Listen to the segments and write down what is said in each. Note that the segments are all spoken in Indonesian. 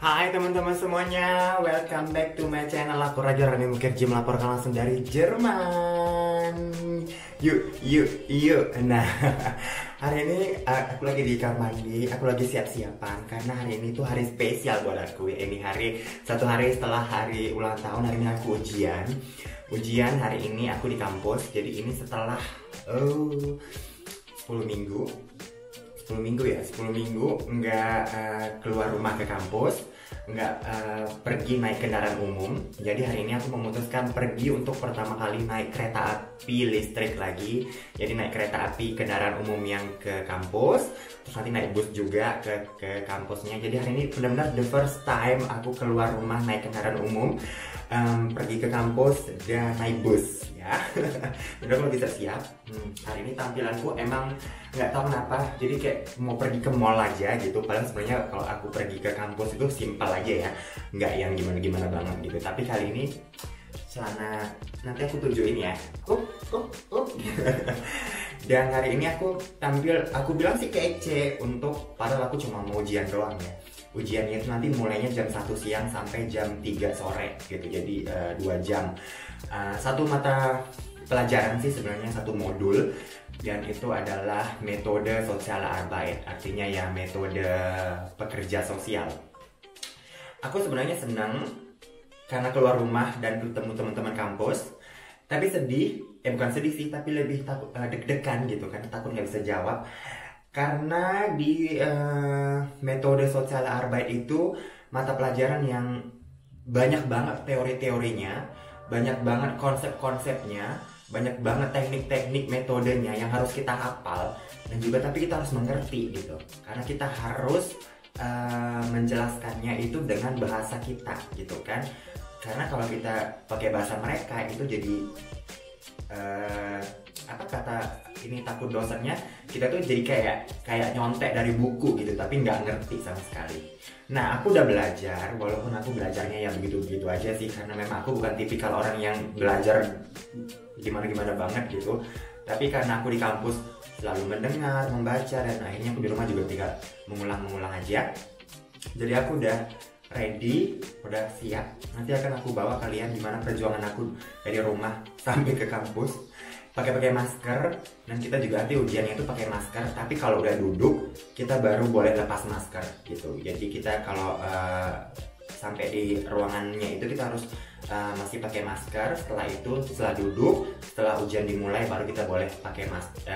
Hai teman-teman semuanya, welcome back to my channel. Aku Raja Rani Mukherjee melaporkan langsung dari Jerman. Yuk. Nah, hari ini aku lagi di kamar mandi. Aku lagi siap-siapan karena hari ini tuh hari spesial buat aku. Ini hari satu hari setelah hari ulang tahun. Hari ini aku ujian hari ini aku di kampus. Jadi ini setelah 10 minggu 10 minggu nggak keluar rumah ke kampus, nggak pergi naik kendaraan umum. Jadi hari ini aku memutuskan pergi untuk pertama kali naik kereta api listrik lagi. Jadi naik kereta api kendaraan umum yang ke kampus, terus nanti naik bus juga ke kampusnya. Jadi hari ini benar-benar the first time aku keluar rumah naik kendaraan umum, pergi ke kampus dan naik bus ya. Udah kalau bisa siap. Hari ini tampilanku emang nggak tahu kenapa, jadi kayak mau pergi ke mall aja gitu. Padahal sebenarnya kalau aku pergi ke kampus itu simpel aja ya, nggak yang gimana-gimana banget gitu. Tapi kali ini celana nanti aku tunjukin ya. Dan hari ini aku bilang sih kece untuk, padahal aku cuma mau ujian doang ya. Ujiannya itu nanti mulainya jam 1 siang sampai jam 3 sore gitu. Jadi 2 jam. Satu mata pelajaran sih sebenarnya, satu modul, dan itu adalah metode Sozialarbeit, artinya ya metode pekerja sosial. Aku sebenarnya senang karena keluar rumah dan ketemu teman-teman kampus, tapi bukan sedih sih, tapi lebih takut, deg-degan gitu kan, takut nggak bisa jawab. Karena di metode Sozialarbeit itu mata pelajaran yang banyak banget teori-teorinya, banyak banget konsep-konsepnya, banyak banget teknik-teknik metodenya yang harus kita hafal, dan juga tapi kita harus mengerti gitu, karena kita harus menjelaskannya itu dengan bahasa kita gitu kan. Karena kalau kita pakai bahasa mereka itu jadi apa kata ini, takut dosennya kita tuh jadi kayak nyontek dari buku gitu, tapi nggak ngerti sama sekali. Nah, aku udah belajar, walaupun aku belajarnya ya begitu-begitu aja sih, karena memang aku bukan tipikal orang yang belajar gimana-gimana banget gitu. Tapi karena aku di kampus selalu mendengar, membaca, dan akhirnya aku di rumah juga tinggal mengulang-mengulang aja. Jadi aku udah ready, udah siap. Nanti akan aku bawa kalian gimana perjuangan aku dari rumah sampai ke kampus. Pakai masker, dan kita juga nanti ujiannya itu pakai masker. Tapi kalau udah duduk, kita baru boleh lepas masker gitu. Jadi kita kalau sampai di ruangannya itu kita harus masih pakai masker. Setelah duduk, setelah ujian dimulai, baru kita boleh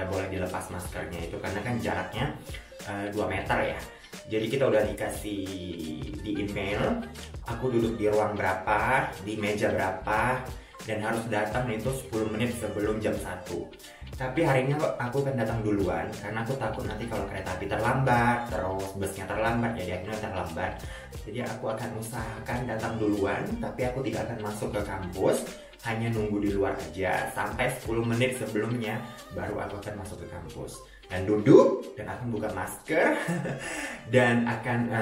boleh dilepas maskernya itu, karena kan jaraknya 2 meter ya. Jadi kita udah dikasih di email, aku duduk di ruang berapa, di meja berapa, dan harus datang itu 10 menit sebelum jam 1. Tapi hari ini aku akan datang duluan, karena aku takut nanti kalau kereta api terlambat, terus busnya terlambat, jadi akhirnya terlambat. Jadi aku akan usahakan datang duluan, tapi aku tidak akan masuk ke kampus, hanya nunggu di luar aja sampai 10 menit sebelumnya, baru aku akan masuk ke kampus. Dan duduk, dan akan buka masker, dan akan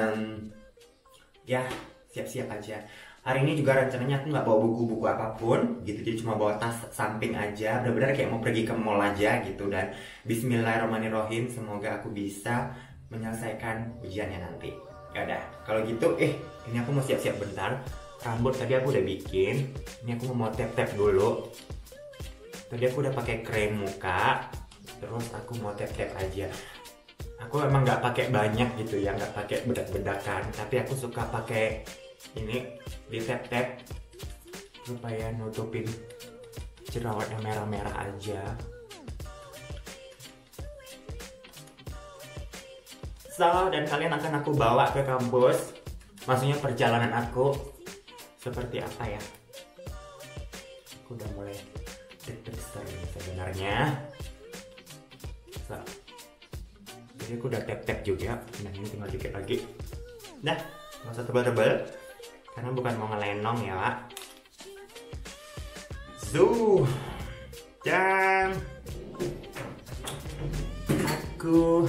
ya siap-siap aja. Hari ini juga rencananya aku nggak bawa buku-buku apapun gitu, jadi cuma bawa tas samping aja, benar-benar kayak mau pergi ke mall aja gitu. Dan bismillahirrahmanirrahim, semoga aku bisa menyelesaikan ujiannya nanti. Ya udah, kalau gitu ini aku mau siap-siap bentar. Rambut tadi aku udah bikin, ini aku mau tap-tap dulu. Tadi aku udah pakai krim muka, terus aku mau tap-tap aja. Aku emang nggak pakai banyak gitu ya, nggak pakai bedak-bedakan, tapi aku suka pakai ini di tap-tap supaya nutupin jerawat yang merah-merah aja. Dan kalian akan aku bawa ke kampus, maksudnya perjalanan aku seperti apa ya. Aku udah mulai deg-degan sebenarnya. Jadi aku udah tap-tap juga, dan ini tinggal dikit lagi. Dah, nggak usah tebal-tebal, karena bukan mau ngelenong ya Pak. Dan aku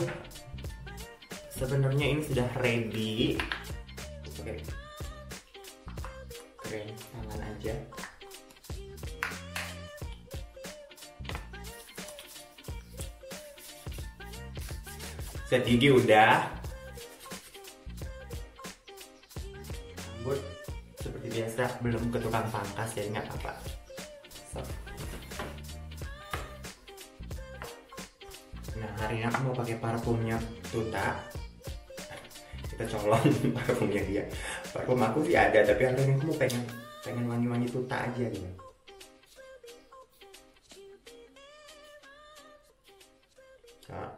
sebenarnya ini sudah ready. Oke, keren, tangan aja. Sikat gigi udah. belum ke tukang pangkas, jadi nggak apa-apa. So. Nah, hari ini aku mau pakai parfumnya Tuta. Kita colong parfumnya dia. Parfum aku sih ada, tapi hari ini aku mau pengen wangi-wangi Tuta aja gitu. Nah,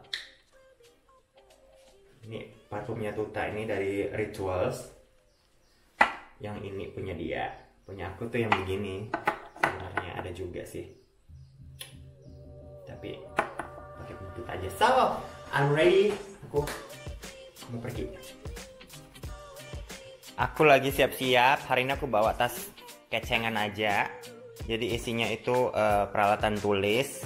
ini parfumnya Tuta, ini dari Rituals. Yang ini punya dia, punya aku tuh yang begini. Sebenarnya ada juga sih, tapi pakai Tuta aja. So, I'm ready. Aku mau pergi. Aku lagi siap-siap. Hari ini aku bawa tas kecengan aja. Jadi isinya itu peralatan tulis,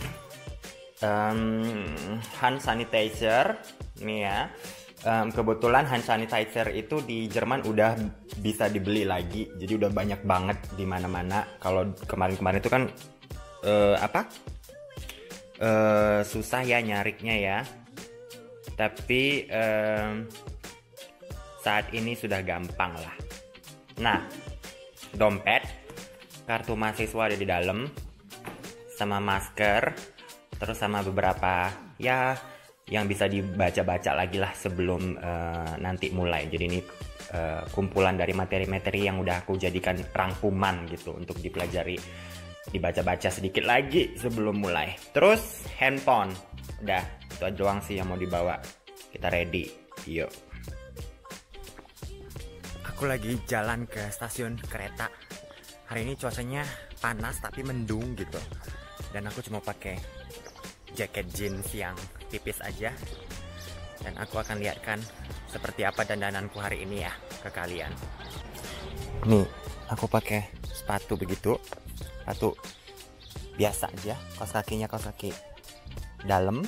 hand sanitizer, nih ya. Kebetulan hand sanitizer itu di Jerman udah bisa dibeli lagi, jadi udah banyak banget di mana-mana. Kalau kemarin-kemarin itu kan susah ya nyariknya ya. Tapi saat ini sudah gampang lah. Nah, dompet, kartu mahasiswa ada di dalam, sama masker, terus sama beberapa ya yang bisa dibaca-baca lagi lah sebelum nanti mulai. Jadi ini kumpulan dari materi-materi yang udah aku jadikan rangkuman gitu untuk dipelajari, dibaca-baca sedikit lagi sebelum mulai. Terus handphone, udah itu aja doang sih yang mau dibawa. Kita ready, yuk. Aku lagi jalan ke stasiun kereta. Hari ini cuacanya panas tapi mendung gitu, dan aku cuma pakai jaket jeans yang tipis aja, dan aku akan lihatkan seperti apa dandananku hari ini ya ke kalian. Nih, aku pakai sepatu begitu, sepatu biasa aja, kaos kakinya kaos kaki dalam,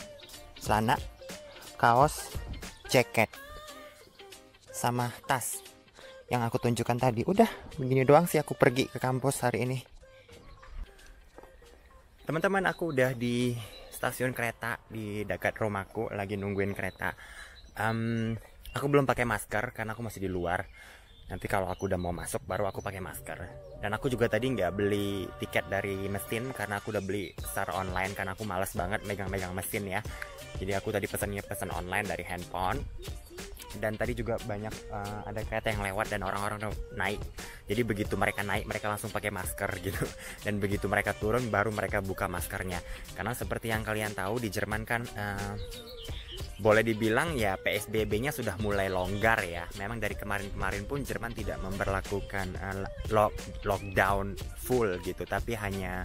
celana, kaos, jaket, sama tas yang aku tunjukkan tadi. Udah begini doang sih aku pergi ke kampus hari ini. Teman-teman, aku udah di stasiun kereta di dekat rumahku, lagi nungguin kereta. Aku belum pakai masker karena aku masih di luar. Nanti kalau aku udah mau masuk baru aku pakai masker. Dan aku juga tadi nggak beli tiket dari mesin karena aku udah beli secara online, karena aku malas banget megang-megang mesin ya. Jadi aku tadi pesan online dari handphone. Dan tadi juga banyak ada kereta yang lewat dan orang-orang udah naik. Jadi begitu mereka naik, mereka langsung pakai masker gitu. Dan begitu mereka turun, baru mereka buka maskernya. Karena seperti yang kalian tahu, di Jerman kan boleh dibilang ya PSBB-nya sudah mulai longgar ya. Memang dari kemarin-kemarin pun Jerman tidak memberlakukan lockdown full gitu, tapi hanya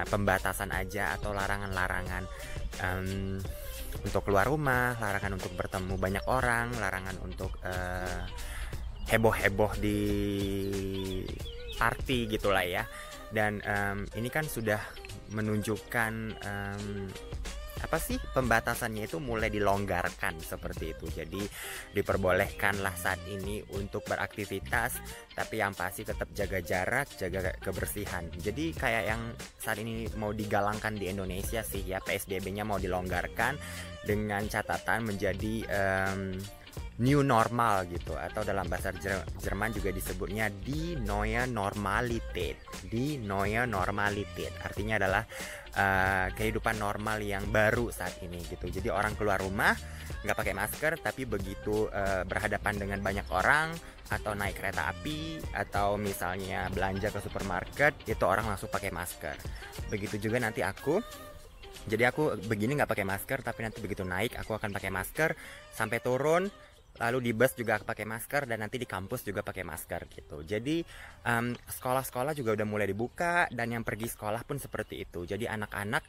pembatasan aja atau larangan-larangan untuk keluar rumah, larangan untuk bertemu banyak orang, larangan untuk heboh-heboh di party gitulah ya. Dan ini kan sudah menunjukkan pembatasannya itu mulai dilonggarkan seperti itu. Jadi diperbolehkanlah saat ini untuk beraktivitas, tapi yang pasti tetap jaga jarak, jaga kebersihan. Jadi kayak yang saat ini mau digalangkan di Indonesia sih ya, PSBB-nya mau dilonggarkan dengan catatan menjadi new normal gitu, atau dalam bahasa Jerman juga disebutnya die neue Normalität. Die neue Normalität artinya adalah kehidupan normal yang baru saat ini gitu. Jadi orang keluar rumah nggak pakai masker, tapi begitu berhadapan dengan banyak orang atau naik kereta api atau misalnya belanja ke supermarket, itu orang langsung pakai masker. Begitu juga nanti aku. Jadi aku begini nggak pakai masker, tapi nanti begitu naik aku akan pakai masker sampai turun. Lalu di bus juga pakai masker, dan nanti di kampus juga pakai masker gitu. Jadi sekolah-sekolah juga udah mulai dibuka, dan yang pergi sekolah pun seperti itu. Jadi anak-anak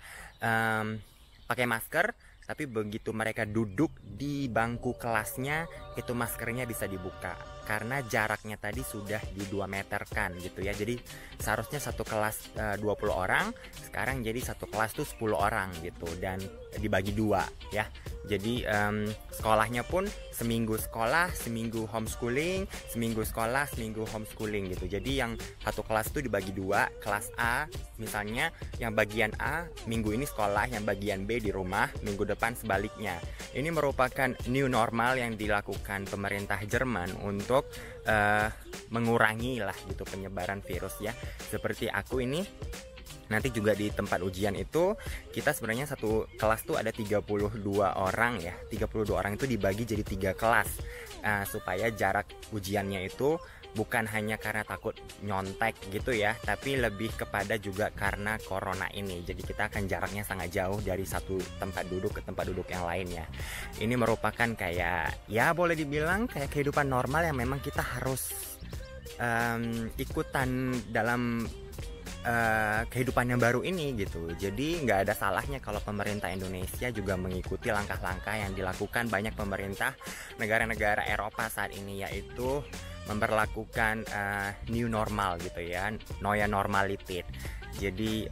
pakai masker, tapi begitu mereka duduk di bangku kelasnya, itu maskernya bisa dibuka karena jaraknya tadi sudah di 2 meter kan gitu ya. Jadi seharusnya satu kelas 20 orang, sekarang jadi satu kelas tuh 10 orang gitu, dan dibagi 2 ya. Jadi sekolahnya pun seminggu sekolah, seminggu homeschooling, seminggu sekolah, seminggu homeschooling gitu. Jadi yang satu kelas itu dibagi 2, kelas A misalnya, yang bagian A minggu ini sekolah, yang bagian B di rumah, minggu depan sebaliknya. Ini merupakan new normal yang dilakukan pemerintah Jerman untuk untuk mengurangi lah gitu penyebaran virus ya. Seperti aku ini nanti juga di tempat ujian itu kita sebenarnya satu kelas tuh ada 32 orang ya. 32 orang itu dibagi jadi 3 kelas supaya jarak ujiannya itu bukan hanya karena takut nyontek gitu ya, tapi lebih kepada juga karena corona ini. Jadi kita akan jaraknya sangat jauh dari satu tempat duduk ke tempat duduk yang lainnya. Ini merupakan kayak ya boleh dibilang kayak kehidupan normal yang memang kita harus ikutan dalam kehidupan yang baru ini gitu. Jadi nggak ada salahnya kalau pemerintah Indonesia juga mengikuti langkah-langkah yang dilakukan banyak pemerintah negara-negara Eropa saat ini, yaitu memperlakukan new normal gitu ya, neue Normalität. Jadi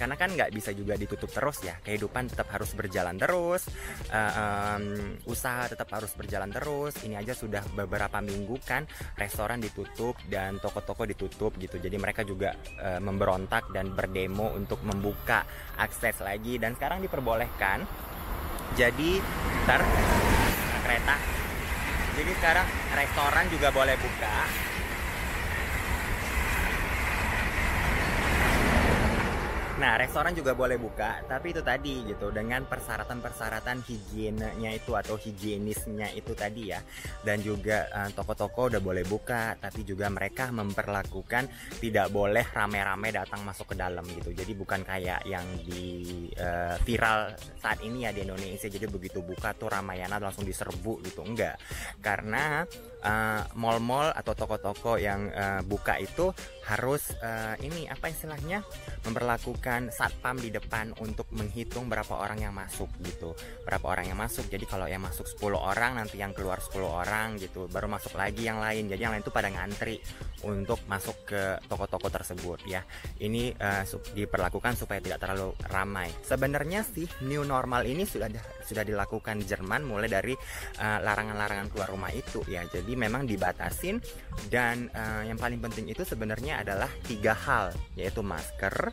karena kan nggak bisa juga ditutup terus ya, kehidupan tetap harus berjalan terus, usaha tetap harus berjalan terus. Ini aja sudah beberapa minggu kan restoran ditutup dan toko-toko ditutup gitu. Jadi mereka juga memberontak dan berdemo untuk membuka akses lagi, dan sekarang diperbolehkan. Jadi kereta. Jadi sekarang restoran juga boleh buka. Nah, restoran juga boleh buka, tapi itu tadi gitu, dengan persyaratan-persyaratan higienenya itu atau higienisnya itu tadi ya. Dan juga toko-toko udah boleh buka, tapi juga mereka memperlakukan tidak boleh rame-rame datang masuk ke dalam gitu. Jadi bukan kayak yang di viral saat ini ya di Indonesia. Jadi begitu buka tuh Ramayana langsung diserbu gitu, enggak. Karena mall-mall atau toko-toko yang buka itu harus ini apa istilahnya, memperlakukan satpam di depan untuk menghitung berapa orang yang masuk gitu, berapa orang yang masuk. Jadi kalau yang masuk 10 orang, nanti yang keluar 10 orang gitu, baru masuk lagi yang lain. Jadi yang lain itu pada ngantri untuk masuk ke toko-toko tersebut ya. Ini diperlakukan supaya tidak terlalu ramai. Sebenarnya sih new normal ini sudah dilakukan Jerman mulai dari larangan-larangan keluar rumah itu ya. Jadi memang dibatasin, dan yang paling penting itu sebenarnya adalah 3 hal, yaitu masker,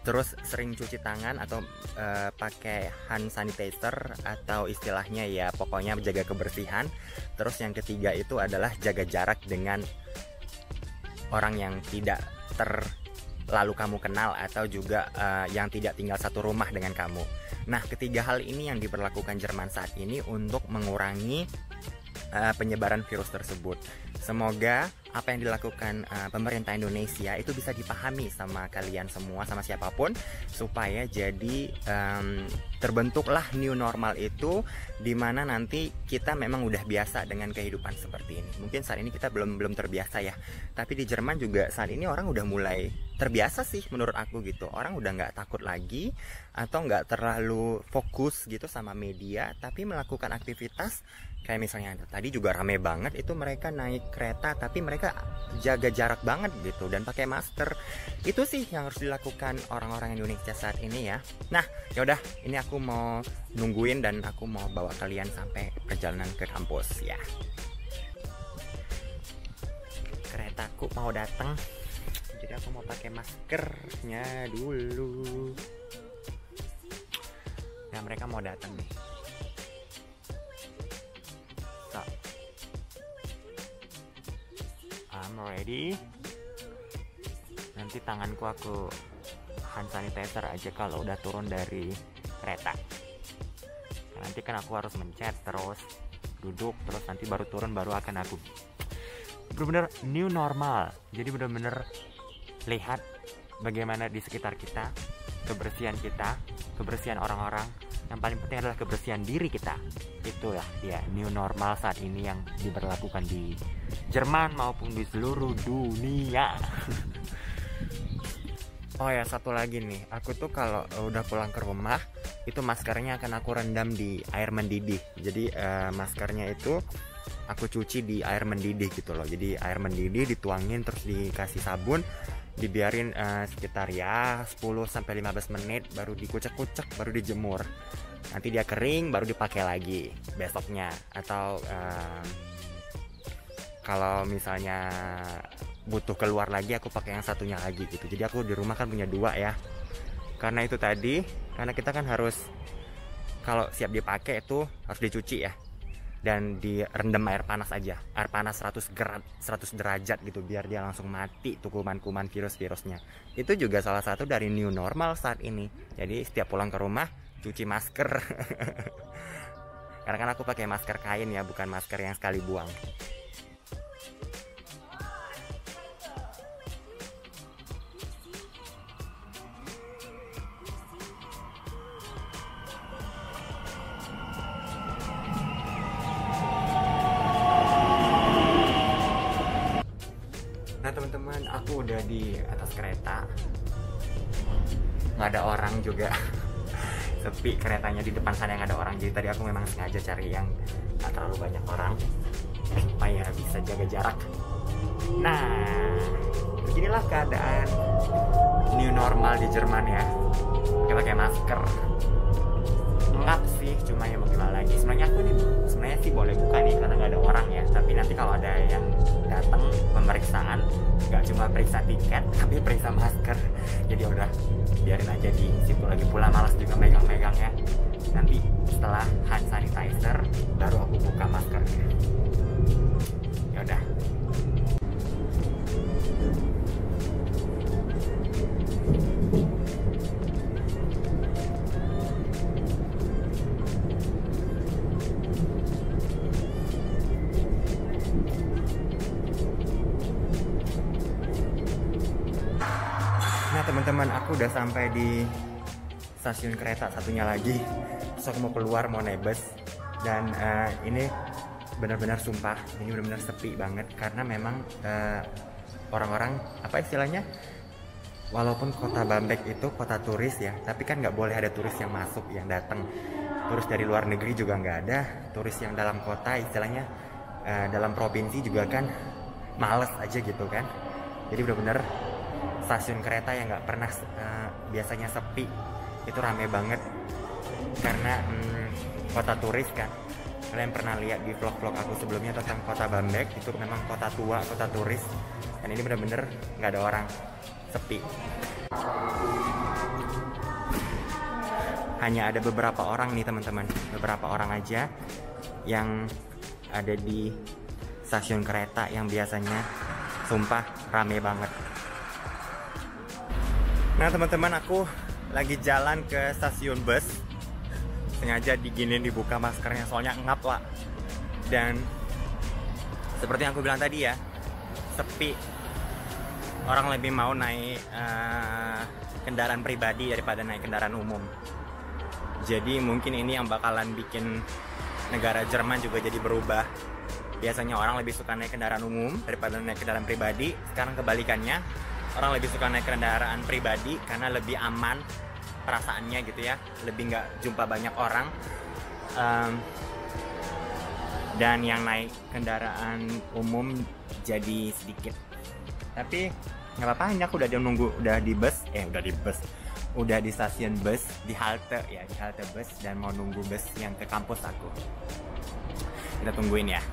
terus sering cuci tangan atau pakai hand sanitizer atau istilahnya ya pokoknya menjaga kebersihan. Terus yang ketiga itu adalah jaga jarak dengan orang yang tidak terlalu kamu kenal atau juga yang tidak tinggal satu rumah dengan kamu. Nah, ketiga hal ini yang diberlakukan Jerman saat ini untuk mengurangi penyebaran virus tersebut. Semoga apa yang dilakukan pemerintah Indonesia itu bisa dipahami sama kalian semua, sama siapapun, supaya jadi terbentuklah new normal itu, dimana nanti kita memang udah biasa dengan kehidupan seperti ini. Mungkin saat ini kita belum terbiasa ya, tapi di Jerman juga saat ini orang udah mulai terbiasa sih menurut aku gitu. Orang udah nggak takut lagi atau nggak terlalu fokus gitu sama media, tapi melakukan aktivitas kayak misalnya tadi juga rame banget itu, mereka naik kereta tapi mereka jaga jarak banget gitu dan pakai masker. Itu sih yang harus dilakukan orang-orang Indonesia saat ini ya. Nah, yaudah, ini aku mau nungguin dan aku mau bawa kalian sampai perjalanan ke kampus ya. Keretaku mau datang, jadi aku mau pakai maskernya dulu. Nah, mereka mau datang nih. So, I'm ready. Nanti tanganku aku hand sanitizer aja kalau udah turun dari kereta. Nanti kan aku harus mencet terus, duduk terus, nanti baru turun, baru akan aku bener-bener new normal. Jadi bener-bener lihat bagaimana di sekitar kita, kebersihan orang-orang. Yang paling penting adalah kebersihan diri kita. Itulah dia new normal saat ini yang diberlakukan di Jerman maupun di seluruh dunia. Oh ya, satu lagi nih, aku tuh kalau udah pulang ke rumah itu maskernya akan aku rendam di air mendidih. Jadi maskernya itu aku cuci di air mendidih gitu loh. Jadi air mendidih dituangin, terus dikasih sabun, dibiarin sekitar ya 10-15 menit, baru dikucek-kucek, baru dijemur. Nanti dia kering, baru dipakai lagi besoknya. Atau kalau misalnya butuh keluar lagi, aku pakai yang satunya lagi gitu. Jadi aku di rumah kan punya 2 ya. Karena itu tadi, karena kita kan harus kalau siap dipakai itu harus dicuci ya. dan direndam air panas aja, air panas 100 derajat gitu, biar dia langsung mati tuh kuman-kuman virus-virusnya. Itu juga salah satu dari new normal saat ini. Jadi setiap pulang ke rumah cuci masker. Karena kan aku pakai masker kain ya, bukan masker yang sekali buang. Nah teman-teman, aku udah di atas kereta, nggak ada orang juga. Sepi keretanya, di depan sana yang ada orang. Jadi tadi aku memang sengaja cari yang nggak terlalu banyak orang supaya bisa jaga jarak. Nah, beginilah keadaan new normal di Jerman ya. Kita pakai masker. Ngap sih, cuma ya mau gimana lagi. Sebenarnya aku nih, sebenarnya sih boleh buka nih karena nggak ada orang ya. Tapi nanti kalau ada yang datang pemeriksaan, nggak cuma periksa tiket, tapi periksa masker. Jadi udah biarin aja di situ, lagi pula malas juga megang-megang ya. Nanti setelah hand sanitizer baru aku buka maskernya. Ya udah. Nah teman-teman, aku udah sampai di stasiun kereta satunya lagi. Terus aku mau keluar, mau naik bus. Dan ini benar-benar sumpah, ini benar-benar sepi banget. Karena memang orang-orang, apa istilahnya, walaupun kota Bamberg itu kota turis ya, tapi kan nggak boleh ada turis yang masuk, yang datang. Turis dari luar negeri juga nggak ada. Turis yang dalam kota, istilahnya dalam provinsi juga kan males aja gitu kan. Jadi benar-benar stasiun kereta yang nggak pernah biasanya sepi itu rame banget karena kota turis kan. Kalian pernah lihat di vlog-vlog aku sebelumnya tentang kota Bamberg, itu memang kota tua, kota turis, dan ini bener-bener nggak ada orang, sepi. Hanya ada beberapa orang nih teman-teman, beberapa orang aja yang ada di stasiun kereta yang biasanya sumpah rame banget. Nah teman-teman, aku lagi jalan ke stasiun bus. Sengaja diginin dibuka maskernya soalnya ngap lah. Dan seperti yang aku bilang tadi ya, sepi. Orang lebih mau naik kendaraan pribadi daripada naik kendaraan umum. Jadi mungkin ini yang bakalan bikin negara Jerman juga jadi berubah. Biasanya orang lebih suka naik kendaraan umum daripada naik kendaraan pribadi. Sekarang kebalikannya, orang lebih suka naik kendaraan pribadi karena lebih aman perasaannya gitu ya, lebih nggak jumpa banyak orang, dan yang naik kendaraan umum jadi sedikit. Tapi nggak apa-apa, ini aku udah udah di stasiun bus, di halte bus, dan mau nunggu bus yang ke kampus aku. Kita tungguin ya.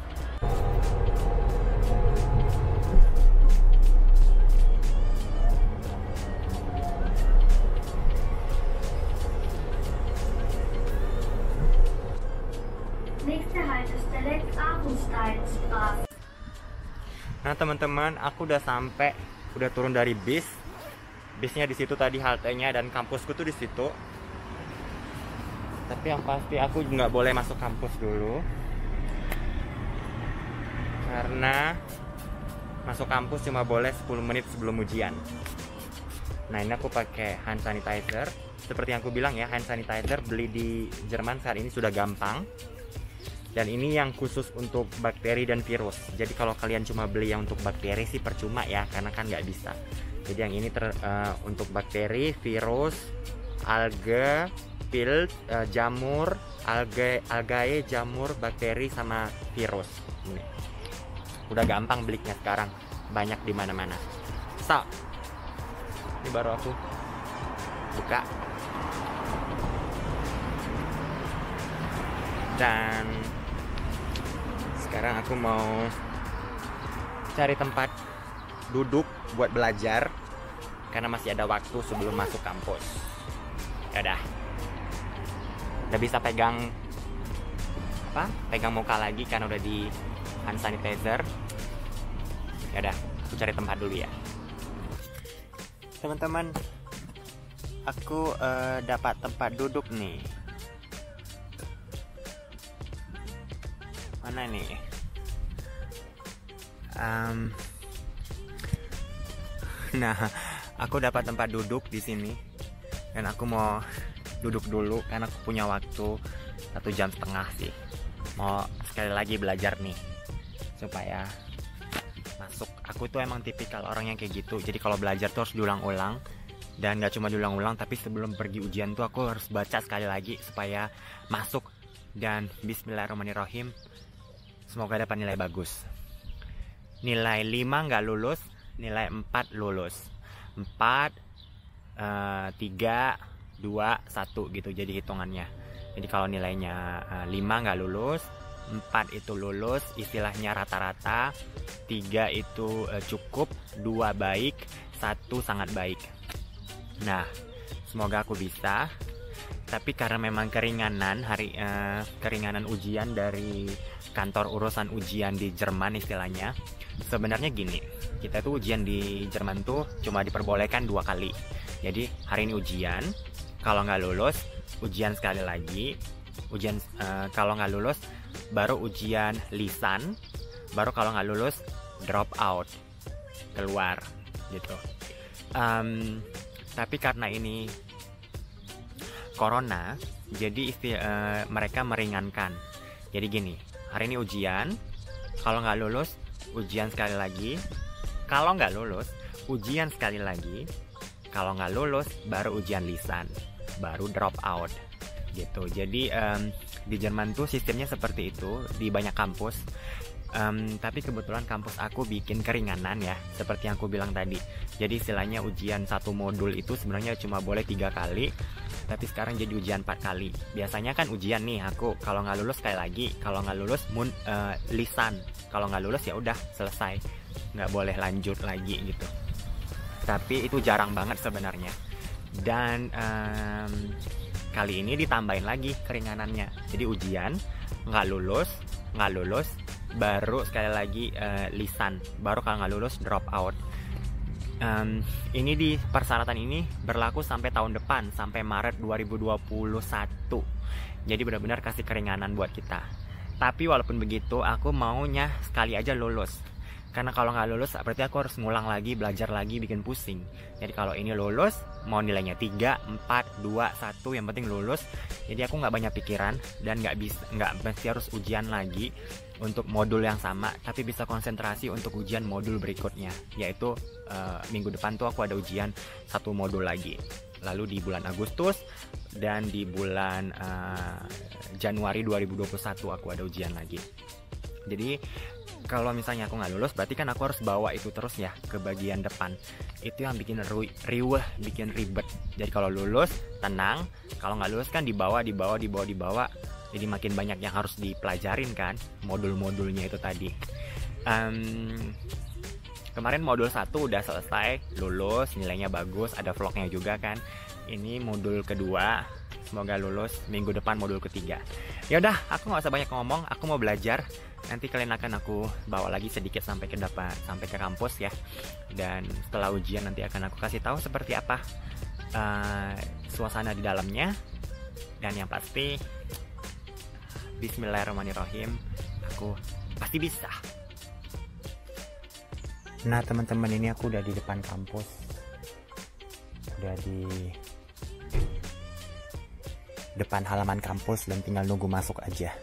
Nah teman-teman, aku udah sampai, udah turun dari bis. Bisnya di situ tadi haltenya, dan kampusku tuh di situ. Tapi yang pasti aku nggak boleh masuk kampus dulu, karena masuk kampus cuma boleh 10 menit sebelum ujian. Nah ini aku pakai hand sanitizer. Seperti yang aku bilang ya, hand sanitizer beli di Jerman saat ini sudah gampang. Dan ini yang khusus untuk bakteri dan virus. Jadi kalau kalian cuma beli yang untuk bakteri sih percuma ya, karena kan nggak bisa. Jadi yang ini untuk bakteri, virus, alga, pilz, jamur, algae, jamur, bakteri sama virus. Ini udah gampang belinya sekarang, banyak di mana-mana. So, ini baru aku buka. Dan sekarang aku mau cari tempat duduk buat belajar karena masih ada waktu sebelum masuk kampus. Udah bisa pegang apa pegang muka lagi karena udah di hand sanitizer. Ya udah, aku cari tempat dulu ya. Teman-teman, aku dapat tempat duduk nih. Mana nih? Nah, aku dapat tempat duduk di sini dan aku mau duduk dulu karena aku punya waktu 1,5 jam sih. Mau sekali lagi belajar nih supaya masuk. Aku tuh emang tipikal orang yang kayak gitu. Jadi kalau belajar tuh harus diulang-ulang. Dan gak cuma diulang-ulang, tapi sebelum pergi ujian tuh aku harus baca sekali lagi supaya masuk. Dan bismillahirrahmanirrahim, semoga dapat nilai bagus. Nilai 5 gak lulus, nilai 4 lulus. 4, 3, 2, 1 gitu jadi hitungannya. Jadi kalau nilainya 5 gak lulus, 4 itu lulus, istilahnya rata-rata, 3 itu cukup, 2 baik, 1 sangat baik. Nah, semoga aku bisa. Tapi karena memang keringanan ujian dari kantor urusan ujian di Jerman istilahnya. Sebenarnya gini, kita tuh ujian di Jerman tuh cuma diperbolehkan 2 kali. Jadi hari ini ujian, kalau nggak lulus ujian sekali lagi. Kalau nggak lulus baru ujian lisan, baru kalau nggak lulus drop out, keluar gitu. Tapi karena ini corona, jadi mereka meringankan. Jadi gini, hari ini ujian, kalau nggak lulus ujian sekali lagi, kalau nggak lulus ujian sekali lagi, kalau nggak lulus baru ujian lisan, baru drop out gitu. Jadi di Jerman tuh sistemnya seperti itu di banyak kampus. Tapi kebetulan kampus aku bikin keringanan ya, seperti yang aku bilang tadi. Jadi istilahnya ujian 1 modul itu sebenarnya cuma boleh 3 kali, tapi sekarang jadi ujian 4 kali. Biasanya kan ujian nih aku, kalau nggak lulus sekali lagi, kalau nggak lulus lisan, kalau nggak lulus ya udah selesai, nggak boleh lanjut lagi gitu. Tapi itu jarang banget sebenarnya. Dan kali ini ditambahin lagi keringanannya. Jadi ujian nggak lulus, baru sekali lagi lisan, baru kalau nggak lulus drop out. Ini di persyaratan ini berlaku sampai tahun depan, sampai Maret 2021. Jadi benar-benar kasih keringanan buat kita. Tapi walaupun begitu, aku maunya sekali aja lulus. Karena kalau nggak lulus berarti aku harus ngulang lagi, belajar lagi, bikin pusing. Jadi kalau ini lulus, mau nilainya 3, 4, 2, 1, yang penting lulus. Jadi aku nggak banyak pikiran dan nggak mesti harus ujian lagi untuk modul yang sama, tapi bisa konsentrasi untuk ujian modul berikutnya, yaitu minggu depan tuh aku ada ujian 1 modul lagi. Lalu di bulan Agustus dan di bulan Januari 2021 aku ada ujian lagi. Jadi kalau misalnya aku nggak lulus, berarti kan aku harus bawa itu terus ya ke bagian depan. Itu yang bikin riweh, bikin ribet. Jadi kalau lulus tenang, kalau nggak lulus kan dibawa. Jadi makin banyak yang harus dipelajarin kan, modul-modulnya itu tadi. Kemarin modul 1 udah selesai, lulus, nilainya bagus, ada vlognya juga kan. Ini modul kedua, semoga lulus minggu depan modul ketiga. Ya udah, aku nggak usah banyak ngomong, aku mau belajar. Nanti kalian akan aku bawa lagi sedikit sampai ke depan, sampai ke kampus ya. Dan setelah ujian nanti akan aku kasih tahu seperti apa suasana di dalamnya. Dan yang pasti, bismillahirrahmanirrahim, aku pasti bisa. Nah teman-teman, ini aku udah di depan kampus, udah di depan halaman kampus dan tinggal nunggu masuk aja.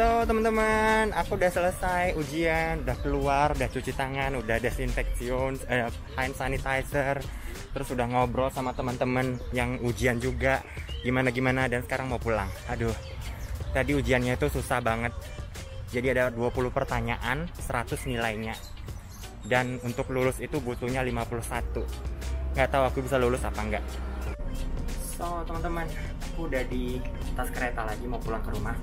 So teman-teman, aku udah selesai ujian, udah keluar, udah cuci tangan, udah desinfeksion, hand sanitizer, terus udah ngobrol sama teman-teman yang ujian juga, gimana dan sekarang mau pulang. Aduh, tadi ujiannya itu susah banget. Jadi ada 20 pertanyaan, 100 nilainya. Dan untuk lulus itu butuhnya 51. Nggak tahu aku bisa lulus apa enggak. So teman-teman, aku udah di atas kereta lagi mau pulang ke rumah.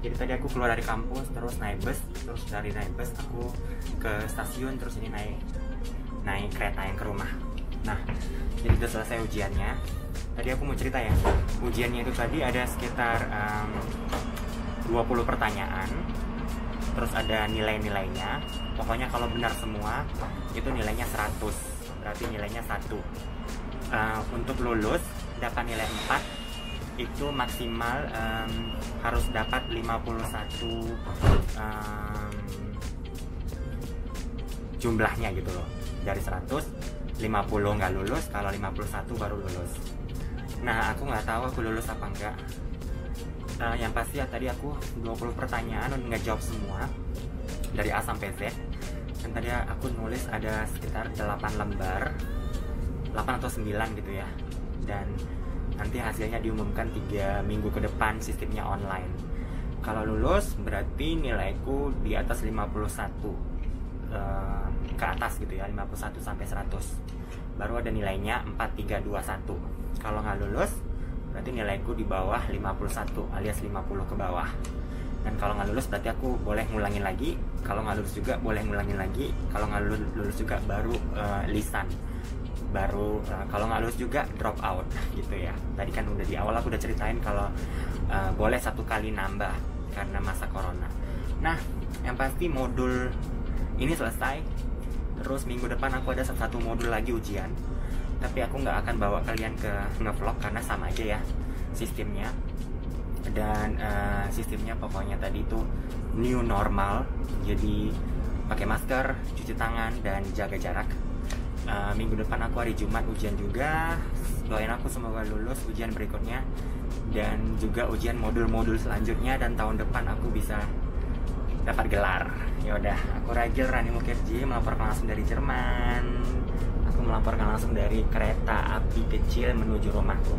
Jadi tadi aku keluar dari kampus, terus naik bus, terus dari naik bus aku ke stasiun, terus ini naik kereta yang ke rumah. Nah, jadi udah selesai ujiannya. Tadi aku mau cerita ya, ujiannya itu tadi ada sekitar 20 pertanyaan, terus ada nilai-nilainya. Pokoknya kalau benar semua, itu nilainya 100, berarti nilainya 1. Untuk lulus, dapat nilai 4, itu maksimal harus dapat 51 jumlahnya gitu loh. Dari 100, 50 nggak lulus, kalau 51 baru lulus. Nah, aku nggak tahu aku lulus apa enggak. Yang pasti ya tadi aku 20 pertanyaan udah ngejawab semua dari A sampai Z. Dan tadi aku nulis ada sekitar 8 lembar, 8 atau 9 gitu ya. Dan nanti hasilnya diumumkan 3 minggu ke depan, sistemnya online. Kalau lulus berarti nilaiku di atas 51 ke atas gitu ya, 51 sampai 100. Baru ada nilainya 4321. Kalau nggak lulus berarti nilaiku di bawah 51 alias 50 ke bawah. Dan kalau nggak lulus berarti aku boleh ngulangin lagi. Kalau nggak lulus juga boleh ngulangin lagi. Kalau nggak lulus juga baru lisan. Baru kalau nggak lulus juga drop out gitu ya. Tadi kan udah di awal aku udah ceritain kalau boleh 1 kali nambah karena masa corona. Nah, yang pasti modul ini selesai. Terus minggu depan aku ada 1 modul lagi ujian. Tapi aku nggak akan bawa kalian ke ngevlog karena sama aja ya sistemnya. Dan sistemnya pokoknya tadi itu new normal. Jadi pakai masker, cuci tangan, dan jaga jarak. Minggu depan aku hari Jumat ujian juga. Doain aku semoga lulus ujian berikutnya dan juga ujian modul-modul selanjutnya, dan tahun depan aku bisa dapat gelar. Ya udah, aku Ragil Rani Mukherjee melaporkan langsung dari Jerman. Aku melaporkan langsung dari kereta api kecil menuju rumahku.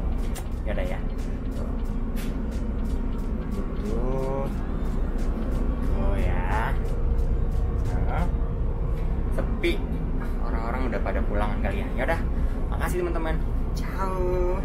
Ya udah ya. Tuh ya. Sepi. Orang-orang udah pada pulangan kali ya. Ya udah, makasih teman-teman. Ciao.